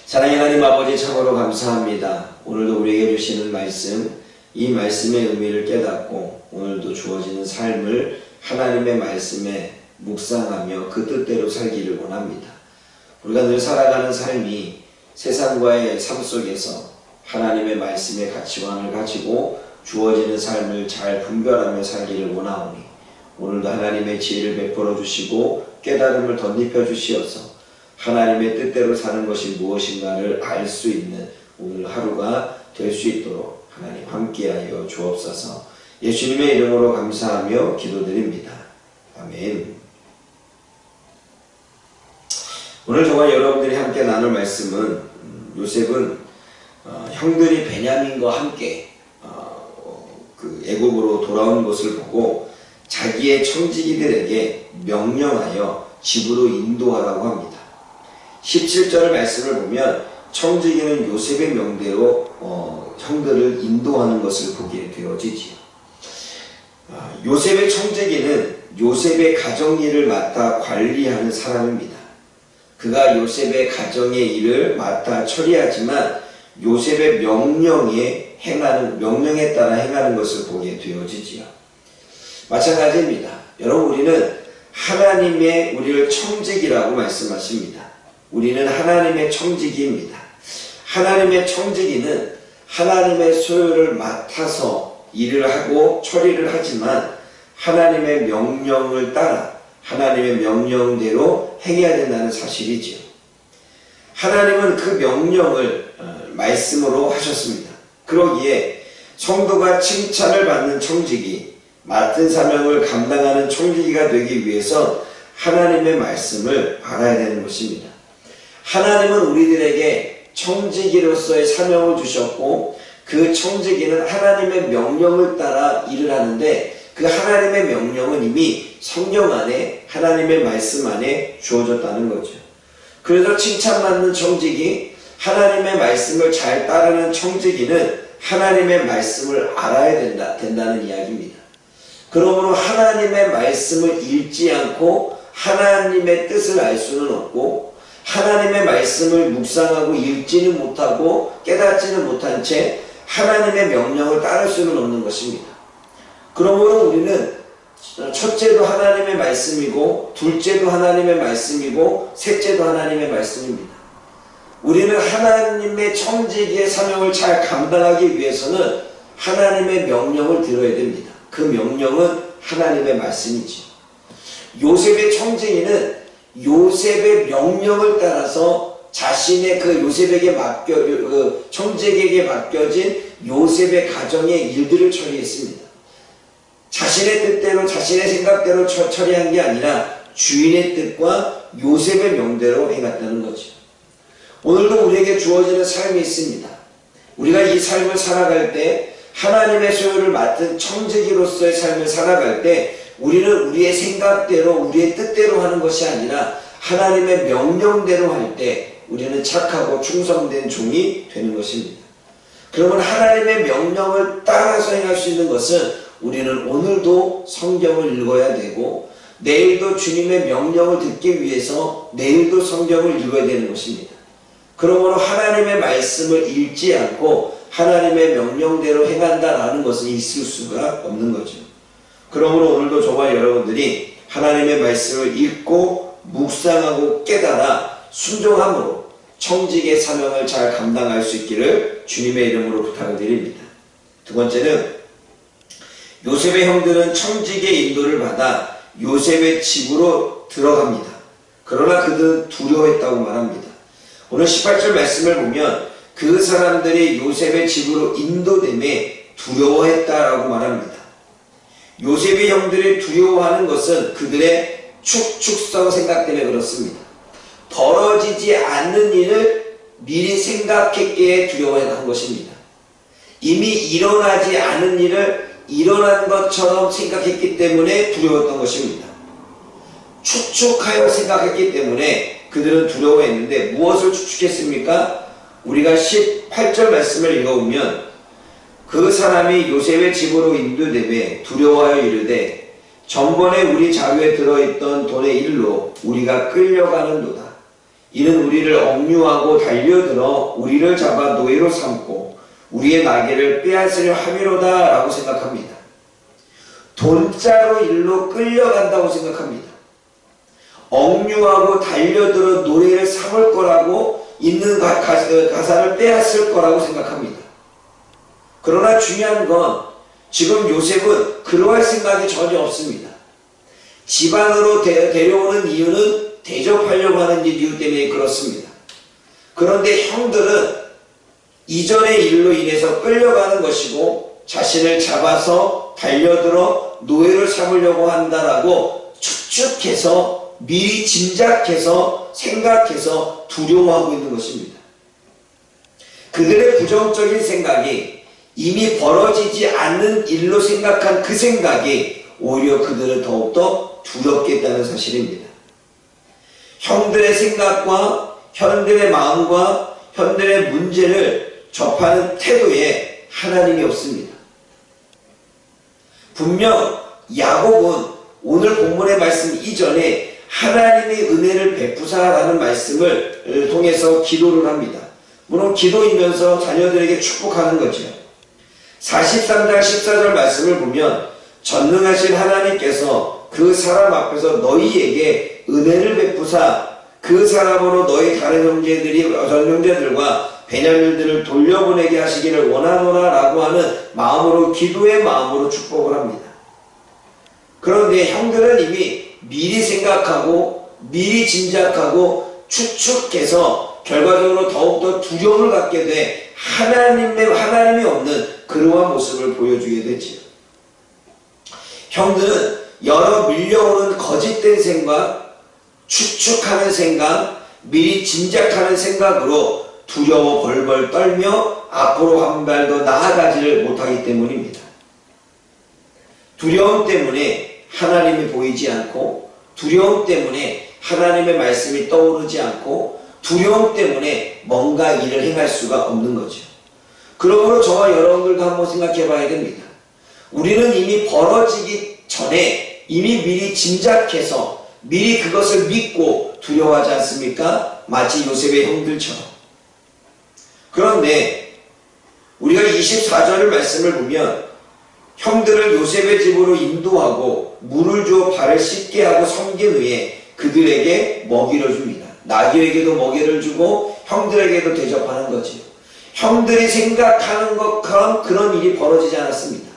사랑의 하나님 아버지, 참으로 감사합니다. 오늘도 우리에게 주시는 말씀, 이 말씀의 의미를 깨닫고 오늘도 주어지는 삶을 하나님의 말씀에 묵상하며 그 뜻대로 살기를 원합니다. 우리가 늘 살아가는 삶이 세상과의 삶 속에서 하나님의 말씀의 가치관을 가지고 주어지는 삶을 잘 분별하며 살기를 원하오니 오늘도 하나님의 지혜를 베풀어 주시고 깨달음을 덧입혀 주시어서 하나님의 뜻대로 사는 것이 무엇인가를 알 수 있는 오늘 하루가 될 수 있도록 하나님 함께하여 주옵소서. 예수님의 이름으로 감사하며 기도드립니다. 아멘. 오늘 저와 여러분들이 함께 나눌 말씀은 요셉은 형들이 베냐민과 함께 그 애국으로 돌아온 것을 보고 자기의 청지기들에게 명령하여 집으로 인도하라고 합니다. 17절 말씀을 보면 청지기는 요셉의 명대로 형들을 인도하는 것을 보게 되어지지요. 요셉의 청지기는 요셉의 가정일을 맡아 관리하는 사람입니다. 그가 요셉의 가정의 일을 맡아 처리하지만 요셉의 명령에 따라 행하는 것을 보게 되어지지요. 마찬가지입니다. 여러분, 우리는 하나님의 우리를 청지기라고 말씀하십니다. 우리는 하나님의 청지기입니다. 하나님의 청지기는 하나님의 소유를 맡아서 일을 하고 처리를 하지만 하나님의 명령을 따라 하나님의 명령대로 행해야 된다는 사실이지요. 하나님은 그 명령을 말씀으로 하셨습니다. 그러기에 성도가 칭찬을 받는 청지기, 맡은 사명을 감당하는 청지기가 되기 위해서 하나님의 말씀을 알아야 되는 것입니다. 하나님은 우리들에게 청지기로서의 사명을 주셨고 그 청지기는 하나님의 명령을 따라 일을 하는데 그 하나님의 명령은 이미 성경 안에 하나님의 말씀 안에 주어졌다는 거죠. 그래서 칭찬받는 청지기, 하나님의 말씀을 잘 따르는 청지기는 하나님의 말씀을 알아야 된다는 이야기입니다. 그러므로 하나님의 말씀을 읽지 않고 하나님의 뜻을 알 수는 없고 하나님의 말씀을 묵상하고 읽지는 못하고 깨닫지는 못한 채 하나님의 명령을 따를 수는 없는 것입니다. 그러므로 우리는 첫째도 하나님의 말씀이고 둘째도 하나님의 말씀이고 셋째도 하나님의 말씀입니다. 우리는 하나님의 청지기의 사명을 잘 감당하기 위해서는 하나님의 명령을 들어야 됩니다. 그 명령은 하나님의 말씀이지. 요셉의 청지기는 요셉의 명령을 따라서 자신의 그 요셉에게 청지기에게 맡겨진 요셉의 가정의 일들을 처리했습니다. 자신의 뜻대로 자신의 생각대로 처리한 게 아니라 주인의 뜻과 요셉의 명대로 행했다는 거죠. 오늘도 우리에게 주어지는 삶이 있습니다. 우리가 이 삶을 살아갈 때 하나님의 소유를 맡은 청지기로서의 삶을 살아갈 때 우리는 우리의 생각대로 우리의 뜻대로 하는 것이 아니라 하나님의 명령대로 할 때 우리는 착하고 충성된 종이 되는 것입니다. 그러면 하나님의 명령을 따라서 행할 수 있는 것은 우리는 오늘도 성경을 읽어야 되고 내일도 주님의 명령을 듣기 위해서 내일도 성경을 읽어야 되는 것입니다. 그러므로 하나님의 말씀을 읽지 않고 하나님의 명령대로 행한다라는 것은 있을 수가 없는 거죠. 그러므로 오늘도 저와 여러분들이 하나님의 말씀을 읽고 묵상하고 깨달아 순종함으로 청지기의 사명을 잘 감당할 수 있기를 주님의 이름으로 부탁을 드립니다. 두 번째는 요셉의 형들은 청지기의 인도를 받아 요셉의 집으로 들어갑니다. 그러나 그들은 두려워했다고 말합니다. 오늘 18절 말씀을 보면 그 사람들이 요셉의 집으로 인도됨에 두려워했다라고 말합니다. 요셉의 형들이 두려워하는 것은 그들의 축축성 생각 때문에 그렇습니다. 벌어지지 않는 일을 미리 생각했기에 두려워한 것입니다. 이미 일어나지 않은 일을 일어난 것처럼 생각했기 때문에 두려웠던 것입니다. 축축하여 생각했기 때문에 그들은 두려워했는데 무엇을 축축했습니까? 우리가 18절 말씀을 읽어보면 그 사람이 요셉의 집으로 인도되매 두려워하여 이르되 전번에 우리 자루에 들어있던 돈의 일로 우리가 끌려가는도다. 이는 우리를 억류하고 달려들어 우리를 잡아 노예로 삼고 우리의 나귀를 빼앗으려 함이로다 라고 생각합니다. 돈자로 일로 끌려간다고 생각합니다. 억류하고 달려들어 노예를 삼을 거라고 있는 가사를 빼앗을 거라고 생각합니다. 그러나 중요한 건 지금 요셉은 그러할 생각이 전혀 없습니다. 집안으로 데려오는 이유는 대접하려고 하는 이유 때문에 그렇습니다. 그런데 형들은 이전의 일로 인해서 끌려가는 것이고 자신을 잡아서 달려들어 노예를 삼으려고 한다라고 추측해서 미리 짐작해서 생각해서 두려워하고 있는 것입니다. 그들의 부정적인 생각이 이미 벌어지지 않는 일로 생각한 그 생각이 오히려 그들을 더욱더 두렵게 했다는 사실입니다. 형들의 생각과 형들의 마음과 형들의 문제를 접하는 태도에 하나님이 없습니다. 분명 야곱은 오늘 본문의 말씀 이전에 하나님의 은혜를 베푸사라는 말씀을 통해서 기도를 합니다. 물론 기도이면서 자녀들에게 축복하는 거죠. 43장 14절 말씀을 보면 전능하신 하나님께서 그 사람 앞에서 너희에게 은혜를 베푸사 그 사람으로 너희 다른 형제들과 베냐민들을 돌려보내게 하시기를 원하노라 라고 하는 마음으로 기도의 마음으로 축복을 합니다. 그런데 형들은 이미 미리 생각하고 미리 짐작하고 추측해서 결과적으로 더욱더 두려움을 갖게 돼 하나님이 없는 그러한 모습을 보여주게 되지요. 형들은 여러 밀려오는 거짓된 생각, 추측하는 생각, 미리 짐작하는 생각으로 두려워 벌벌 떨며 앞으로 한 발 더 나아가지를 못하기 때문입니다. 두려움 때문에 하나님이 보이지 않고, 두려움 때문에 하나님의 말씀이 떠오르지 않고, 두려움 때문에 뭔가 일을 행할 수가 없는 거죠. 그러므로 저와 여러분들도 한번 생각해 봐야 됩니다. 우리는 이미 벌어지기 전에 이미 미리 짐작해서 미리 그것을 믿고 두려워하지 않습니까? 마치 요셉의 형들처럼. 그런데 우리가 24절의 말씀을 보면 형들을 요셉의 집으로 인도하고 물을 주어 발을 씻게 하고 섬긴 후에 그들에게 먹이를 줍니다. 나귀에게도 먹이를 주고 형들에게도 대접하는 거지요. 형들이 생각하는 것처럼 그런 일이 벌어지지 않았습니다.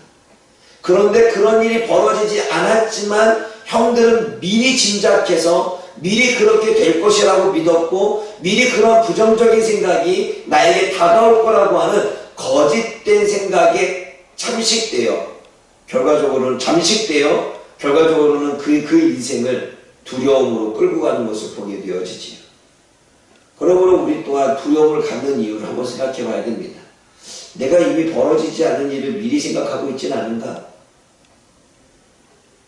그런데 그런 일이 벌어지지 않았지만 형들은 미리 짐작해서 미리 그렇게 될 것이라고 믿었고 미리 그런 부정적인 생각이 나에게 다가올 거라고 하는 거짓된 생각에 결과적으로는 그 인생을 두려움으로 끌고 가는 것을 보게 되어지지요. 그러므로 우리 또한 두려움을 갖는 이유를 한번 생각해 봐야 됩니다. 내가 이미 벌어지지 않은 일을 미리 생각하고 있지는 않은가?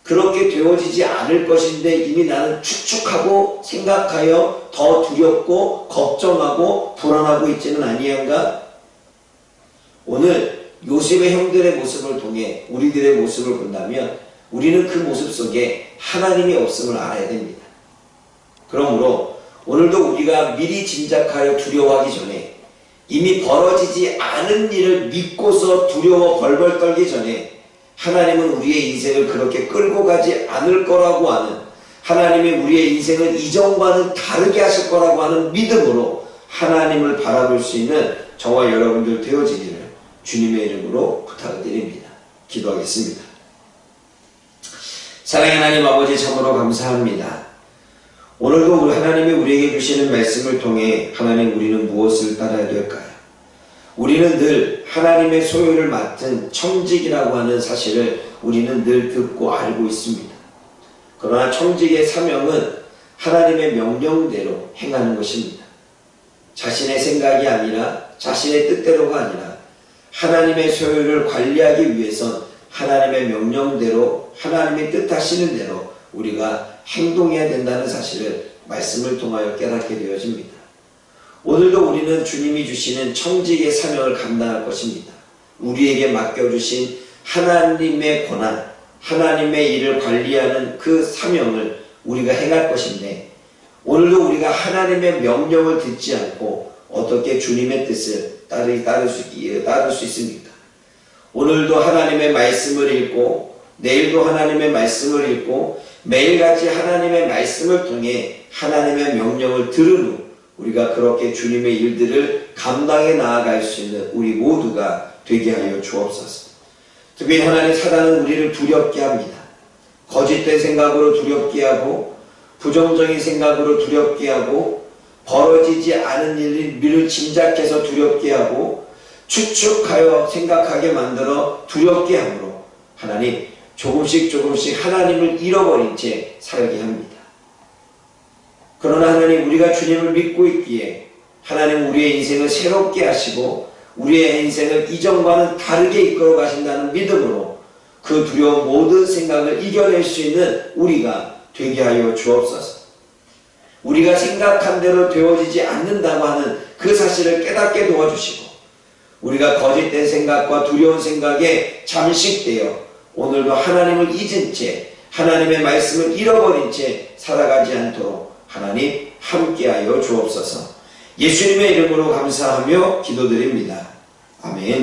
그렇게 되어지지 않을 것인데 이미 나는 추측하고 생각하여 더 두렵고 걱정하고 불안하고 있지는 아니한가? 오늘 요셉의 형들의 모습을 통해 우리들의 모습을 본다면 우리는 그 모습 속에 하나님이 없음을 알아야 됩니다. 그러므로 오늘도 우리가 미리 짐작하여 두려워하기 전에 이미 벌어지지 않은 일을 믿고서 두려워 벌벌 떨기 전에 하나님은 우리의 인생을 그렇게 끌고 가지 않을 거라고 하는, 하나님이 우리의 인생을 이전과는 다르게 하실 거라고 하는 믿음으로 하나님을 바라볼 수 있는 저와 여러분들 되어지기를 주님의 이름으로 부탁을 드립니다. 기도하겠습니다. 사랑의 하나님 아버지, 참으로 감사합니다. 오늘도 우리 하나님이 우리에게 주시는 말씀을 통해 하나님, 우리는 무엇을 따라야 될까요? 우리는 늘 하나님의 소유를 맡은 청직이라고 하는 사실을 우리는 늘 듣고 알고 있습니다. 그러나 청직의 사명은 하나님의 명령대로 행하는 것입니다. 자신의 생각이 아니라, 자신의 뜻대로가 아니라 하나님의 소유를 관리하기 위해선 하나님의 명령대로, 하나님의 뜻하시는 대로 우리가 행동해야 된다는 사실을 말씀을 통하여 깨닫게 되어집니다. 오늘도 우리는 주님이 주시는 청직의 사명을 감당할 것입니다. 우리에게 맡겨주신 하나님의 권한, 하나님의 일을 관리하는 그 사명을 우리가 행할 것인데, 오늘도 우리가 하나님의 명령을 듣지 않고 어떻게 주님의 뜻을 따를 수 있습니까? 오늘도 하나님의 말씀을 읽고 내일도 하나님의 말씀을 읽고 매일같이 하나님의 말씀을 통해 하나님의 명령을 들은 후 우리가 그렇게 주님의 일들을 감당해 나아갈 수 있는 우리 모두가 되게 하여 주옵소서. 특별히 하나님 사단은 우리를 두렵게 합니다. 거짓된 생각으로 두렵게 하고 부정적인 생각으로 두렵게 하고 벌어지지 않은 일을 짐작해서 두렵게 하고 추측하여 생각하게 만들어 두렵게 하므로 하나님 조금씩 하나님을 잃어버린 채 살게 합니다. 그러나 하나님 우리가 주님을 믿고 있기에 하나님 우리의 인생을 새롭게 하시고 우리의 인생을 이전과는 다르게 이끌어 가신다는 믿음으로 그 두려운 모든 생각을 이겨낼 수 있는 우리가 되게 하여 주옵소서. 우리가 생각한 대로 되어지지 않는다고 하는 그 사실을 깨닫게 도와주시고 우리가 거짓된 생각과 두려운 생각에 잠식되어 오늘도 하나님을 잊은 채 하나님의 말씀을 잃어버린 채 살아가지 않도록 하나님 함께하여 주옵소서. 예수님의 이름으로 감사하며 기도드립니다. 아멘.